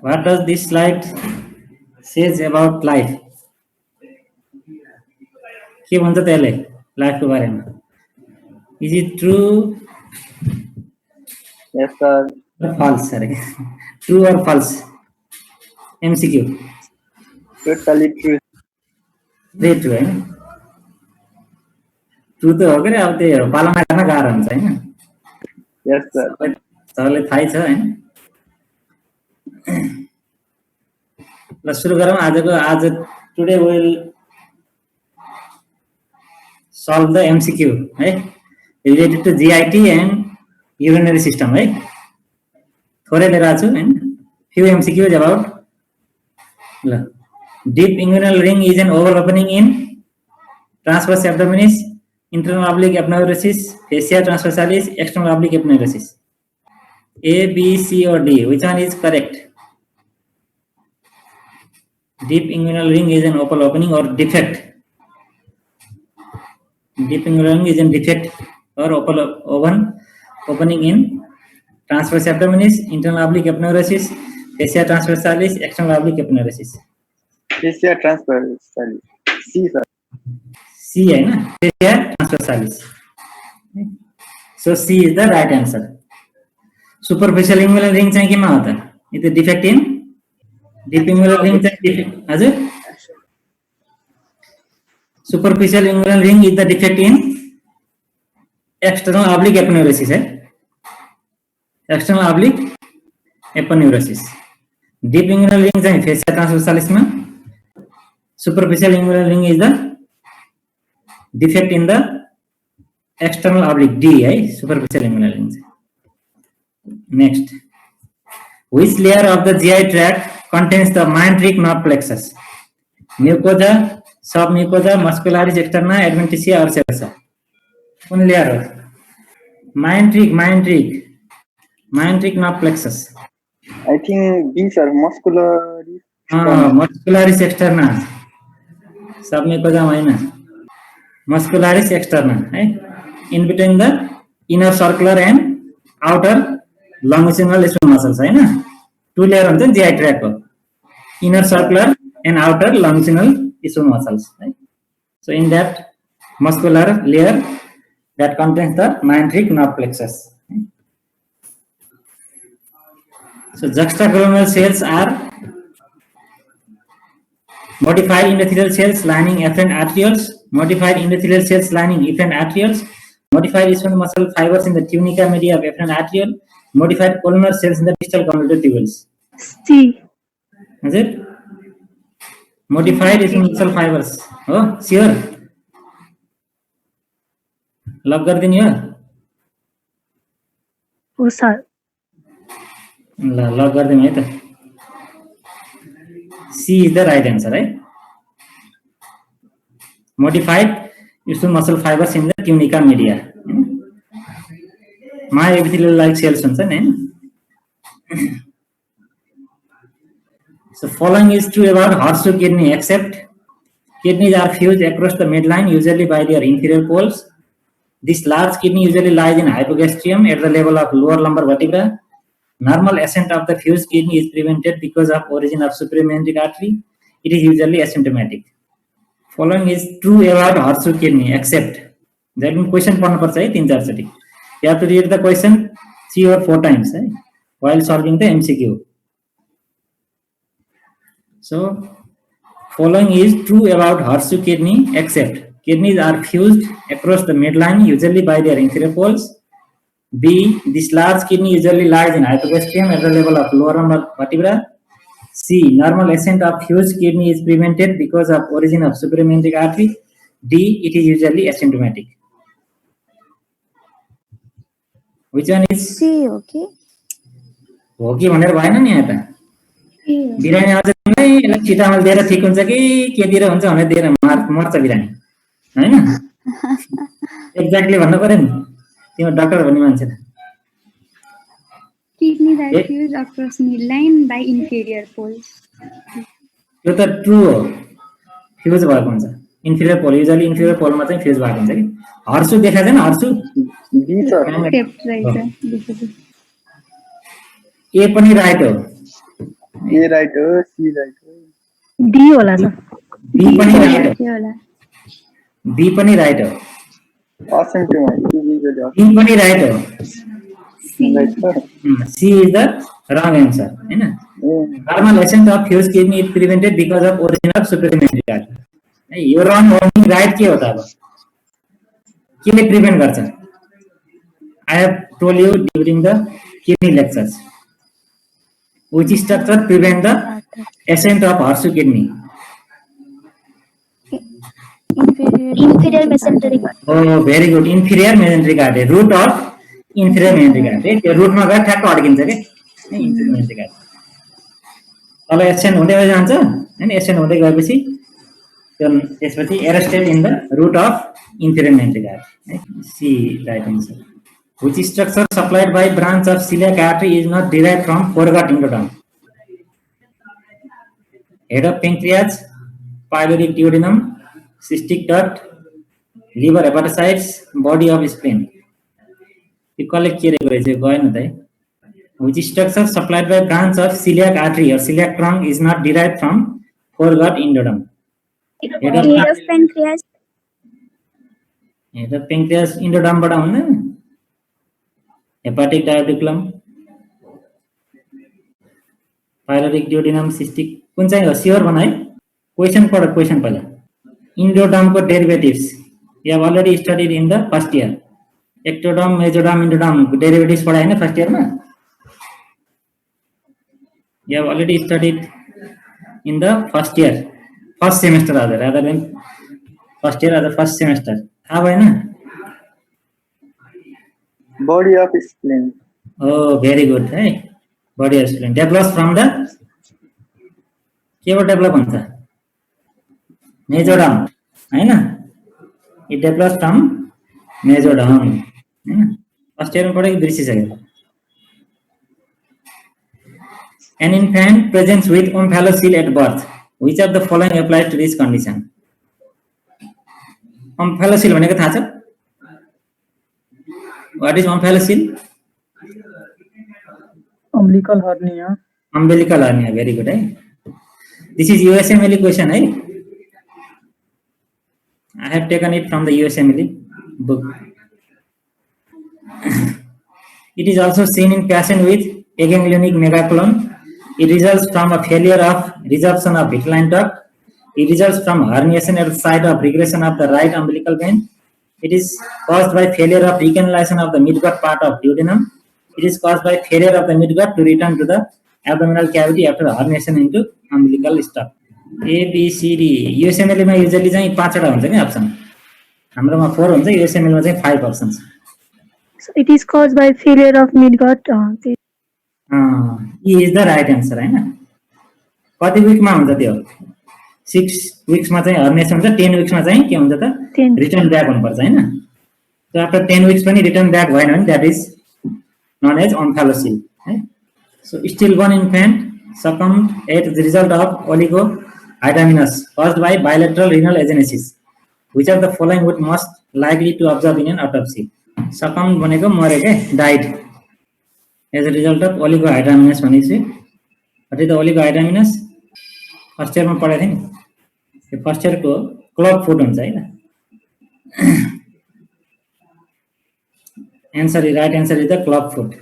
What does this slide says about life? के भन्छ त्यसले लाइफको बारेमा? Is it true? Yes, sir. Or false? Sorry. True or false? MCQ. Totally true. True है नि? True त हो के अब त्यो पालना गर्न गाह्रो हुन्छ हैन? Yes, sir. सबैलाई थाहै छ हैन? ल सुरु गरौँ आज today we will solve the MCQ है related to GIT and urinary system है थोरै लिएर आछु हैन few MCQs about ल deep inguinal ring is an oval opening in transverse abdominis internal oblique aponeurosis fascia transversalis external oblique aponeurosis A B C or D which one is correct deep inguinal ring is an oval opening or defect deep inguinal ring is a defect or opening in transverse abdominis, internal oblique aponeurosis, fascia transversalis, external oblique aponeurosis. Fascia transversalis. C, sir. C है ना? Fascia transversalis. So C is the right answer. Superficial inguinal ring चाहिँ केमा हो त? It is defect in deep inguinal ring चाहिँ defect हजुर? Superficial inguinal ring is the defect in external oblique aponeurosis है external oblique aponeurosis deep inguinal ring चाहिँ fascia transversalis मा superficial inguinal ring is the defect in the external oblique D है superficial inguinal ring next which layer of the GI tract contains the Mayentric nerve plexus mucosa submucosa muscularis externa adventitia or serosa कौन layer हो Mayentric nerve plexus I think B, sir. Muscularis. muscularis externa submucosa Hahn muscularis externa है in between the inner circular and outer longicular smooth muscles Hahn two layer हुन्छ GI tract को inner circular and outer longicular smooth muscles right? So in that muscular layer that contains the Mayentric nerve plexus. So juxtacolumnar cells are modified endothelial cells lining afferent arterioles, modified endothelial cells lining efferent arterioles, modified smooth muscle fibers in the tunica media of efferent arteriole, modified columnar cells in the distal convoluted tubules. C. Is it? Modified smooth muscle fibers. Oh, sure. Luck गर्दिनु हो हो sir ल luck गर्दिनु है त C is the right answer है modified smooth muscle fibers in the tunica media myoepithelial like cells हुन्छ नि so following is true about horseshoe kidney except kidneys are fused across the midline usually by their inferior poles. This large kidney usually lies in hypogastrium at the level of lower lumbar vertebra. Normal ascent of the fused kidney is prevented because of origin of supramesenteric artery. It is usually asymptomatic. Following is true about horseshoe kidney except that means question पढ्नु पर्छ है 3-4 चोटी. You have to read the question 3 or 4 times है while solving the MCQ. So following is true about horseshoe kidney except kidneys are fused across the midline usually by their inferior poles. B. This large kidney usually lies in hypogastrium at the level of lower lumbar vertebra. C. Normal ascent of fused kidney is prevented because of origin of supramesenteric artery. D. It is usually asymptomatic. Which one is C. Okay. हो कि भनेर भएन नि यहाँ त बिरामी आउँछ तिमीलाई यसलाई छिटामल दिएर ठिक हुन्छ कि के दिएर हुन्छ भनेर दिएर मर्छ बिरामी हैन एक्ज्याक्टली भन्नु पर्यो नि तिम्रो डाक्टर भन्ने मान्छे त Kidneys are fused across midline by inferior poles. यो त ट्रु हो फ्युज भएको हुन्छ इन्फिरियर पोल युजुअली इन्फिरियर पोलमा चाहिँ फ्युज भएको हुन्छ कि हर्सु देखा छैन हर्सु B, sir. Kept right, sir. ए पनि राइट हो A right हो, C right हो. डी होला सर बी पनि राइट हो, के होला बी पनि राइट हो, Awesome to my C is the B पनि राइट हो, right हो. C is the wrong answer हैन. Normal ascent of fused kidney is prevented because of origin of superior memory card. यो रङ वार्निङ राइट के हो त अब केले प्रिभेन्ट गर्छ? I have told you during the kidney lectures. Which structure prevent the ascent of horseshoe kidney? Inferior mesenteric artery. Oh, very good. Inferior mesenteric artery. Root of inferior mesenteric artery. त्यो रुटमा गएर ठ्याक्क अड्किन्छ के inferior mesenteric artery. तल accent हुँदै जान्छ हैन, accent हुँदै गएपछि त्यसपछि arrested in the root of inferior mesenteric artery. C right answer. Which structure supplied by branch of celiac artery is not derived from foregut endoderm? Head of pancreas, pyloric duodenum, cystic duct, liver hepatocytes, body of spleen. यो कसले के रे गएछ गएन त है. Which structure supplied by branch of celiac artery or celiac trunk is not derived from foregut endoderm? Head of pancreas. Head of pancreas endoderm बाट हुँदैन. Hepatic diabeculum, pyloric duodenum, cystic कुन चाहिँ हो स्योर भन है. क्वेशन पढ question पहिला. Endoderm को derivatives you have already studied in the first year. Ectoderm, mesoderm, endoderm को derivatives पढाए हैन फर्स्ट इयर में. You have already studied in the first year, first semester rather than first year rather first semester. थाहा भएन? Body of spleen. Oh, very good. Hey, body of spleen develops from the के वो develop हुन्छ? Mesoderm हैन. It develops from mesoderm हैन. First year में पढेको बिर्सिसक्यो. An infant presents with omphalocele at birth. Which of the following applies to this condition? Omphalocele भनेको थाहा छ? What is omphalocele? umbilical hernia Umbilical hernia. Very good. Eh? This is USMLE question. Eh? I have taken it from the USMLE book. It is also seen in patient with aganglionic megacolon. It results from a failure of resorption of vitelline duct. It results from herniation at the site of regression of the right umbilical vein. It is caused by failure of recanalization of the midgut part of duodenum. It is caused by failure of the midgut to return to the abdominal cavity after herniation into umbilical duct. A, B, C, D. USMLE में usually चाहिँ 5 वटा हुन्छ नि option. हाम्रोमा 4 हुन्छ, USMLE मा चाहिँ 5 options. so it is caused by failure of midgut E is the right answer हैन. कति वीकमा हुन्छ त्यो? 6 वीक्समा चाहिँ हर्नेसन हुन्छ, 10 वीक्समा चाहिँ के हुन्छ त? 10. रिटर्न ब्याक हुनुपर्छ हैन. So after 10 weeks पनि रिटर्न ब्याक भएन भने that is known as omphalocele. So still one infant succumbed at the result of oligohydramnios caused by bilateral renal agenesis. Which of the following would most likely to observe in an autopsy? Succumbed भनेको मरे के died as a result of oligohydramnios भनेपछि what is the oligohydramnios? First year में पढाएको थिएँ नि. त्यो first year को club foot हुन्छ हैन. Answer is right answer is the club foot.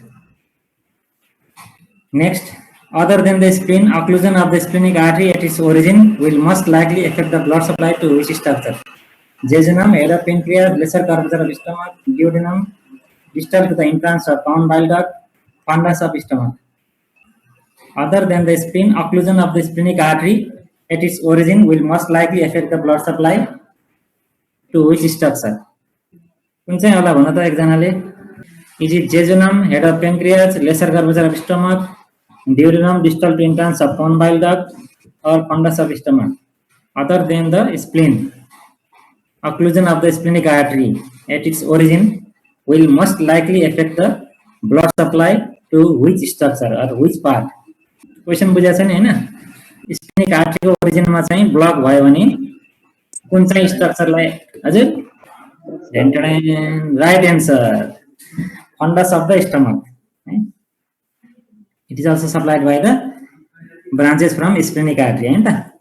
Next, other than the spleen, occlusion of the splenic artery at its origin will most likely affect the blood supply to which structure? Jejunum, head of pancreas, lesser curvature of stomach, duodenum, distal to the entrance of common bile duct, fundus of stomach. Other than the spleen, occlusion of the splenic artery at its origin will most likely affect the blood supply to which structure? कुन चाहिँ होला भन त एकजनाले. Is it jejunum, head of pancreas, lesser curvature of stomach, duodenum, distal to entrance of common bile duct, or fundus of stomach? Other than the spleen, occlusion of the splenic artery at its origin will most likely affect the blood supply to which structure or which part? Question बुझाछ नि हैन. Splenic artery को origin मा चाहिँ block भयो भने कुन चाहिँ स्ट्रक्चरलाई हजुर right answer fundus of the stomach. It is also supplied by the branches from splenic artery हैन त.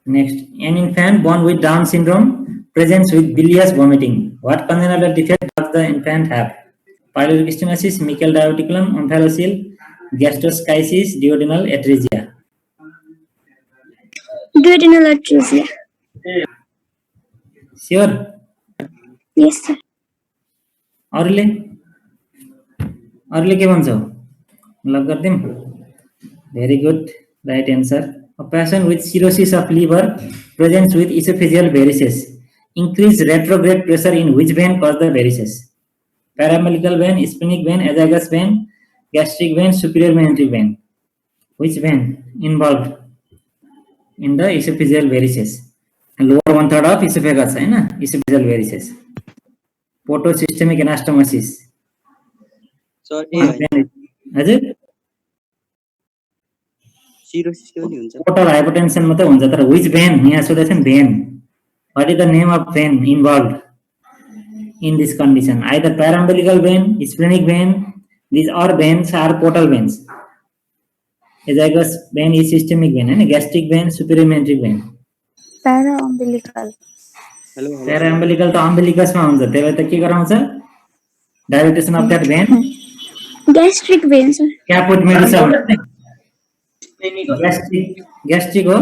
Next, an infant born with Down syndrome presents with bilious vomiting. What congenital defect does the infant have? Pyloric stenosis, Meckel diverticulum, omphalocele, gastroschisis, duodenal atresia. Duodenal atresia. Sure. Yes, sir. अरूले के भन्छौ? Luck गर्दिम. Very good. Right answer. A patient with cirrhosis of liver presents with esophageal varices. Increased retrograde pressure in which vein cause the varices? Parambilical vein, splenic vein, azygous vein, gastric vein, superior meningeal vein. Which vein involved in the esophageal varices? Lower one third of esophagus, है ना? Esophageal varices. Portosystemic anastomosis. Sir ए हजुर cirrhosis के पनि हुन्छ portal hypertension मात्रै हुन्छ तर which vein यहाँ सोधेछ नि vein. What is the name of vein involved in this condition? Either parambilical vein, splenic vein, these all veins are portal veins. Azygous vein is systemic vein, and gastric vein, superior meningeal vein. Paraumbilical. Hello Paraumbilical to umbilicus मा हुन्छ. त्यसलाई त के गराउँछ? Dilatation of that vein. Gastric vein, sir. Caput medusa हुन्छ. Gastric हो.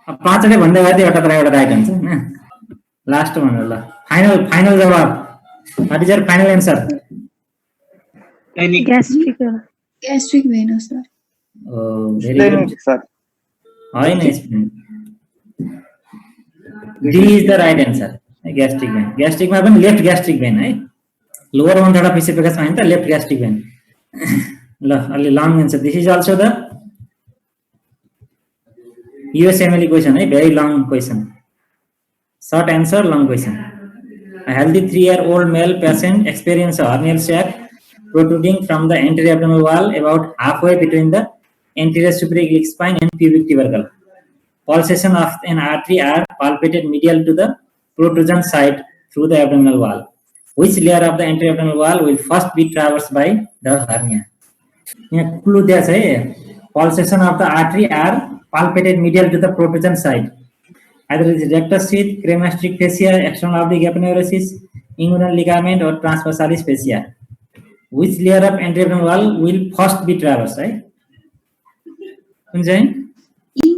अब पाँचवटा भन्दै गयो एउटा तर एउटा राइट हुन्छ हैन. लास्ट भन्नु ल. फाइनल जवाब. What is your final answer? Gastric. Gastric vein, sir. Oh, very good. Splenic, sir. होइन splenic. D is the right answer. Gastric vein. Gastric मा पनि left gastric vein है. Lower one third of esophagus मा हैन त left gastric vein. ल अलि long answer. This is also the USMLE question है. Very long question. Short answer, long question. A healthy 3-year-old male patient experienced a hernial sac protruding from the anterior abdominal wall about halfway between the anterior suprailiac spine and pubic tubercle. Pulsation of an artery are palpated medial to the protrusion side through the abdominal wall. Which layer of the anterior abdominal wall will first be traversed by the hernia? यहाँ clue दिया है. Pulsation of the artery are palpated medial to the protrusion side. Either it is rectus sheath, cremasteric fascia, external oblique aponeurosis, inguinal ligament, or transversalis fascia. Which layer of anterior abdominal wall will first be traversed? Right?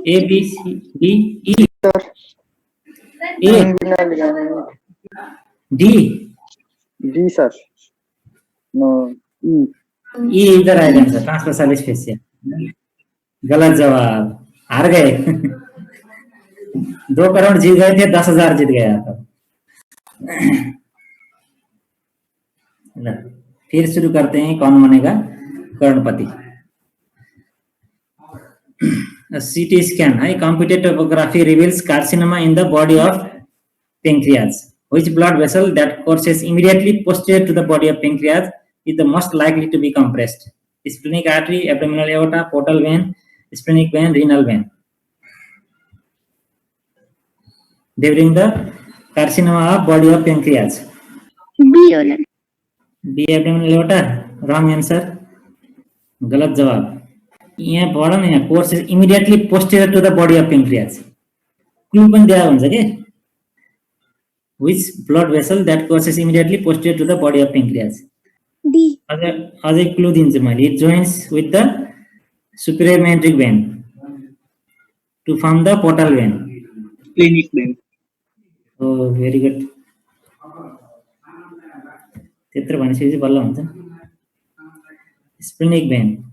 A, B, C, D, E. A, Inguinal ligament. D. D, sir. No, E. E is the right answer. Transversalis fascia. गलत जवाब. हार गए. 2 करोड़ जीत गए थे, 10,000 जीत गया था. फिर शुरू करते हैं. कौन बनेगा करोड़पति? A CT scan, high computed topography reveals carcinoma in the body of pancreas. Which blood vessel that courses immediately posterior to the body of pancreas is the most likely to be compressed? Splenic artery, abdominal aorta, portal vein, splenic vein, renal vein. During the carcinoma of body of pancreas. B होला. B abdominal aorta. Wrong answer. गलत जवाब. यहाँ पढ न, यहाँ courses immediately posterior to the body of pancreas. Clue पनि दिएको हुन्छ के? Which blood vessel that courses immediately posterior to the body of pancreas? D. अझै clue दिन्छु मैले. It joins with the superior meningeal vein to form the portal vein. Clinic vein. Oh, very good. त्यत्रो भनेपछि बल्ल हुन्छ. Splenic vein.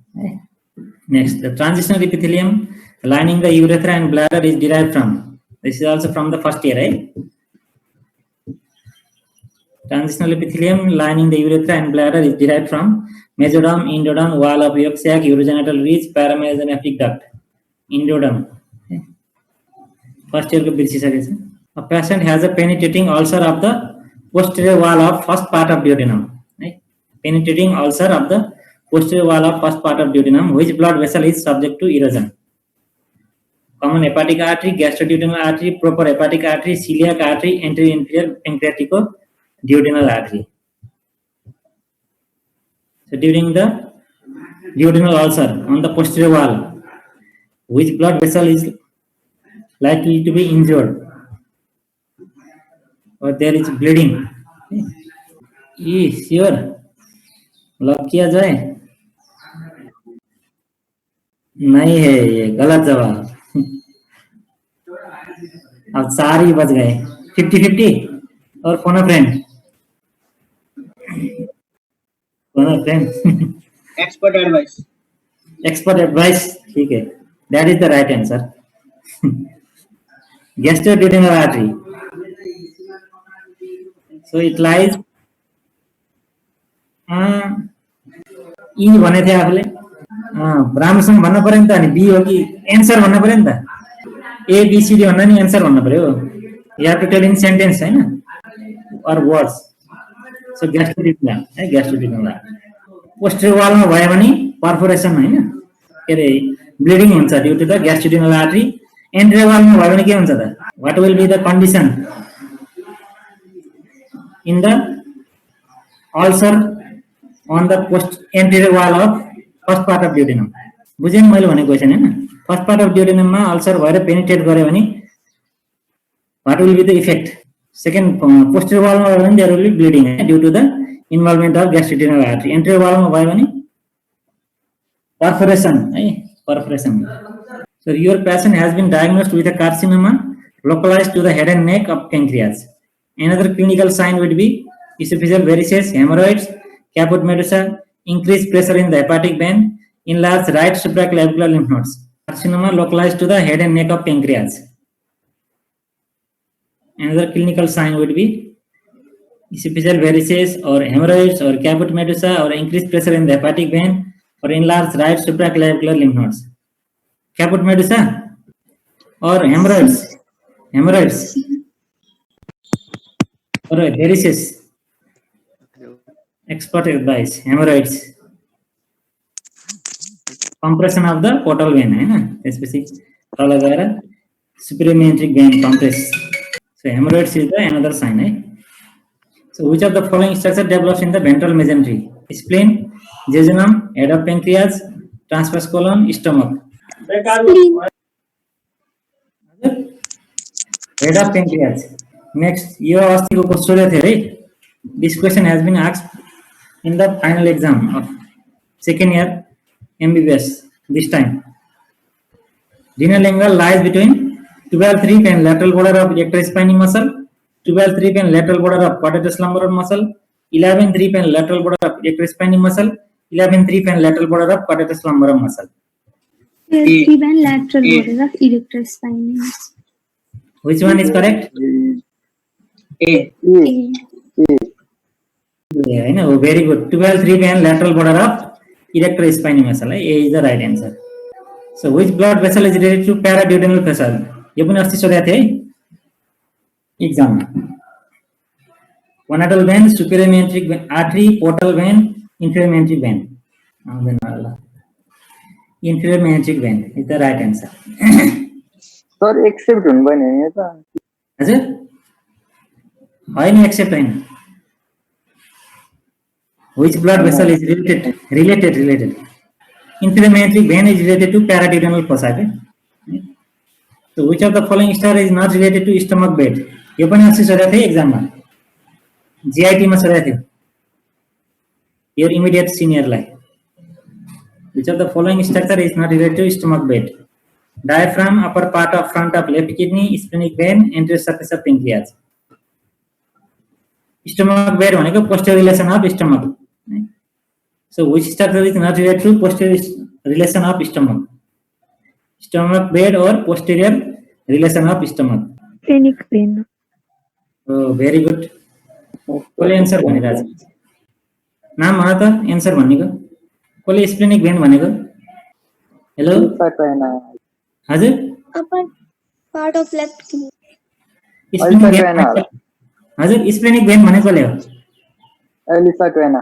Next, the transitional epithelium lining the urethra and bladder is derived from. This is also from the first year, right? Transitional epithelium lining the urethra and bladder is derived from mesoderm, endoderm, wall of yolk sac, urogenital ridge, paramesonephric duct. Endoderm. First year को बिर्सिसकेछ. A patient has a penetrating ulcer of the posterior wall of first part of duodenum. Right? Penetrating ulcer of the posterior wall of first part of duodenum. Which blood vessel is subject to erosion? Common hepatic artery, gastroduodenal artery, proper hepatic artery, celiac artery, anterior inferior pancreatico duodenal artery. So during the duodenal ulcer on the posterior wall, which blood vessel is likely to be injured or there is bleeding? Sure. Lock किया जाए? नहीं है, ये गलत जवाब। अब 4 ही बच गए। 50-50 और फोन अ friend. Expert advice. Expert advice, ठीक है, that is the right answer. Gastroduodenal artery, so it lies ई भने थे आफूले राम्रोसँग भन्न पर्यो नि त, अनि बी हो कि एन्सर भन्न पर्यो नि त, एबीसीडी भन्दा नि एन्सर भन्न पर्यो। You have to tell in sentence हैन और वर्ड्स। सो ग्यास्ट्रोड्युडेनल है, ग्यास्ट्रोड्युडेनल पोस्टेरियर वालमा भयो भने पर्फोरेसन हैन, के रे ब्लिडिङ हुन्छ due to the gastroduodenal artery. Anterior वालमा भयो भने के हुन्छ त? What will be the condition in the ulcer on the post anterior wall of first part of duodenum? बुझेन मैले भनेको क्वेशन हैन? फर्स्ट पार्ट अफ duodenum मा अल्सर भएर पेनिट्रेट गर्यो भने what will be the effect? Second posterior wall मा भयो भने there will be bleeding due to the involvement of gastroduodenal artery. anterior wall मा भयो भने perforation है, perforation. So your patient has been diagnosed with a carcinoma localized to the head and neck of pancreas. Another clinical sign would be esophageal varices, hemorrhoids, caput medusa, increased pressure in the hepatic vein, enlarged right supraclavicular lymph nodes. Carcinoma localized to the head and neck of pancreas. Another clinical sign would be esophageal varices or hemorrhoids or caput medusa or increased pressure in the hepatic vein or enlarged right supraclavicular lymph nodes. Caput medusa or hemorrhoids, hemorrhoids or varices. Expert advice, hemorrhoids, compression of the portal vein है ना, त्यसपछि तल गएर supramesenteric vein compress. So hemorrhoids is the another sign है. So which of the following structure develops in the ventral mesentery? Spleen, jejunum, head of pancreas, transverse colon, stomach. Head of pancreas. Next, यो अस्तिको question थियो है. This question has been asked in the final exam of second year MBBS this time. Renal angle lies between 12-3 and lateral border of ectospinae muscle, 12-3 and lateral border of quadratus lumborum muscle, 11-3 and lateral border of ectospinae muscle, 11-3 and lateral border of quadratus lumborum muscle. Three-band lateral border of erectospinae. Which one is correct? A. Yeah, I know, very good. 12-3 and lateral border of erectospinae muscle. A is the right answer. So which blood vessel is related to paraduodenal pressure? ये पनि अस्ति सोधेको थिए exam में. Conatal vein, supramesenteric vein, artery, portal vein, inferior mesenteric vein. Inferior mesenteric vein is the right answer. Sir accept हुनु भएन नि त? हजुर होइन, एक्सेप्ट होइन. Which blood vessel is related? Inferior mesenteric vein is related to paraduodenal fossa. So which of the following star is not related to stomach bed? यो पनि अस्ति सोधेको थिए एक्जाममा, जीआईटी मा सोधेको थियो. Your immediate senior lie. Which of the following structure is not related to stomach bed? Diaphragm, upper part of front of left kidney, splenic vein, anterior surface of pancreas. Stomach bed भनेको posterior relation of stomach. So which structure is not related to posterior relation of stomach? Stomach bed or posterior relation of stomach? Splenic vein. Oh, very good. कसले answer भनिरहेछ? नाम भन त answer भन्नेको. कसले splenic भेन भनेको? Hello हजुर, Upper part of left kidney. Splenic vein हजुर, splenic भेन भनेको कसले हो? एलिसा टोना.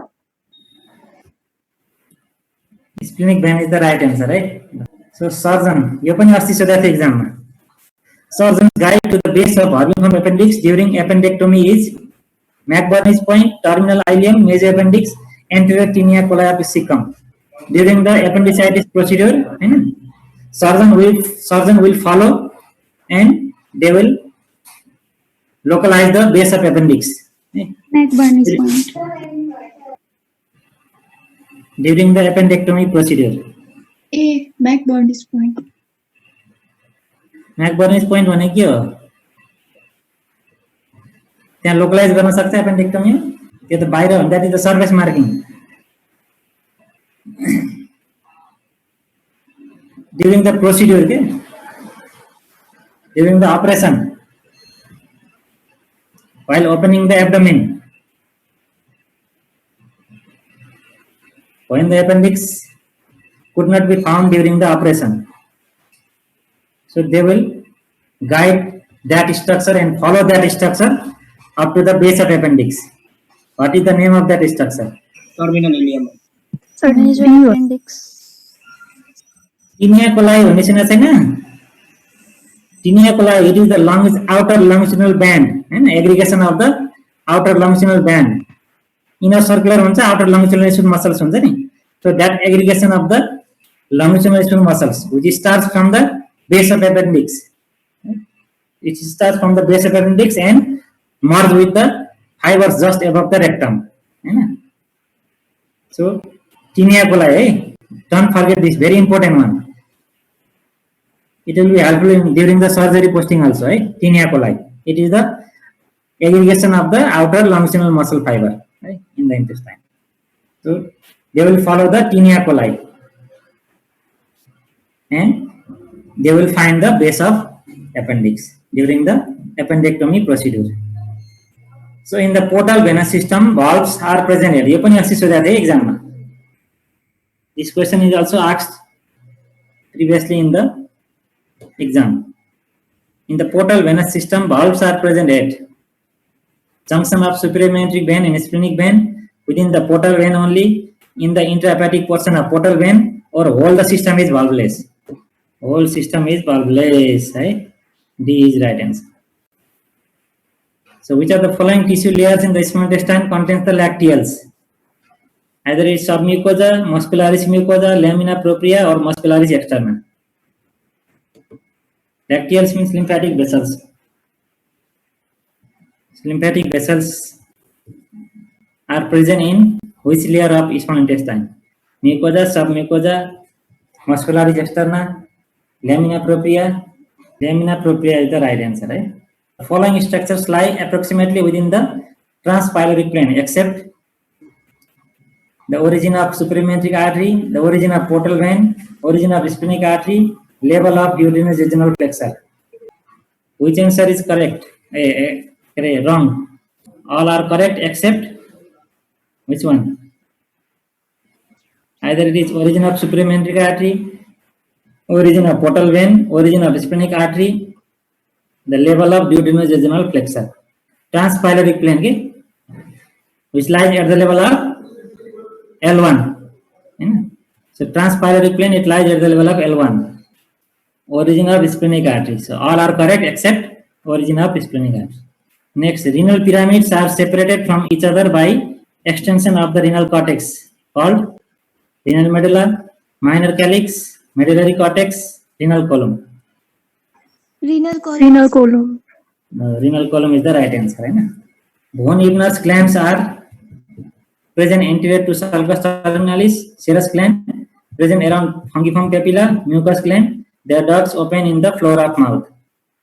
स्प्लेनिक भेन इज द राइट आन्सर है. सो सर्जन, यो पनि अस्ति सोधेको थियो एक्जाममा. Surgeon's guide to the base of herbiform appendix during appendectomy is McBurney's point, terminal ileum, major appendix, anterior tinea coli of cecum. During the appendicitis procedure, surgeon will follow and they will localize the base of appendix. McBurney's point. During the appendectomy procedure. A. McBurney's point. McBurney's point भने के हो? त्यहाँ localise गर्न सक्छ एपेन्डेक्टोमी? त्यो त बाहिर हो, that is the surface marking. During the procedure, during the operation, while opening the abdomen, when the appendix could not be found during the operation, so they will guide that structure and follow that structure up to the base of appendix. What is the name of that structure? Terminal ileum. Appendix. Tinea coli भन्ने सुनेको छैन? Tinea coli, it is the outer longitudinal band, and aggregation of the outer longitudinal band. Inner circular हुन्छ, outer longitudinal smooth muscles हुन्छ नि. So that aggregation of the longitudinal smooth muscles, which starts from the base of appendix. It starts from the base of appendix and merge with the fibers just above the rectum. So tinea coli, don't forget this, very important one. It will be helpful during the surgery posting also. Tinea coli, it is the aggregation of the outer longitudinal muscle fiber in the intestine. So they will follow the tinea coli and they will find the base of appendix during the appendectomy procedure. So in the portal venous system, valves are present here. यो पनि अस्ति सोधेको थिए exam मा. This question is also asked previously in the exam. In the portal venous system, valves are present at junction of supramesenteric vein and splenic vein, within the portal vein only, in the intrahepatic portion of portal vein, or whole the system is valveless. Whole system is valveless. Right? D is right answer. So which of the following tissue layers in the small intestine contains the lacteals? Either it's submucosa, muscularis mucosa, lamina propria, or muscularis externa. Lacteals means lymphatic vessels. Lymphatic vessels are present in which layer of small intestine? Mucosa, submucosa, muscularis externa, lamina propria. Lamina propria is the right answer, right? The following structures lie approximately within the transpyloric plane, except the origin of supramesenteric artery, the origin of portal vein, origin of splenic artery, level of duodenojejunal plexus. Which answer is correct? Wrong. All are correct except which one? Either it is origin of supramesenteric artery, origin of portal vein, origin of splenic artery, the level of duodenojejunal plexus. Transpyloric plane, which lies at the level of L1. So transpyloric plane, it lies at the level of L1. Origin of splenic artery. So all are correct except origin of splenic artery. Next, renal pyramids are separated from each other by extension of the renal cortex called renal medulla, minor calyx, medullary cortex, renal column. Renal column. Renal column. Renal column is the right answer. Von Ebner's glands are present anterior to sulcus terminalis, serous gland, present around fungiform papilla, mucous gland. Their ducts open in the floor of mouth.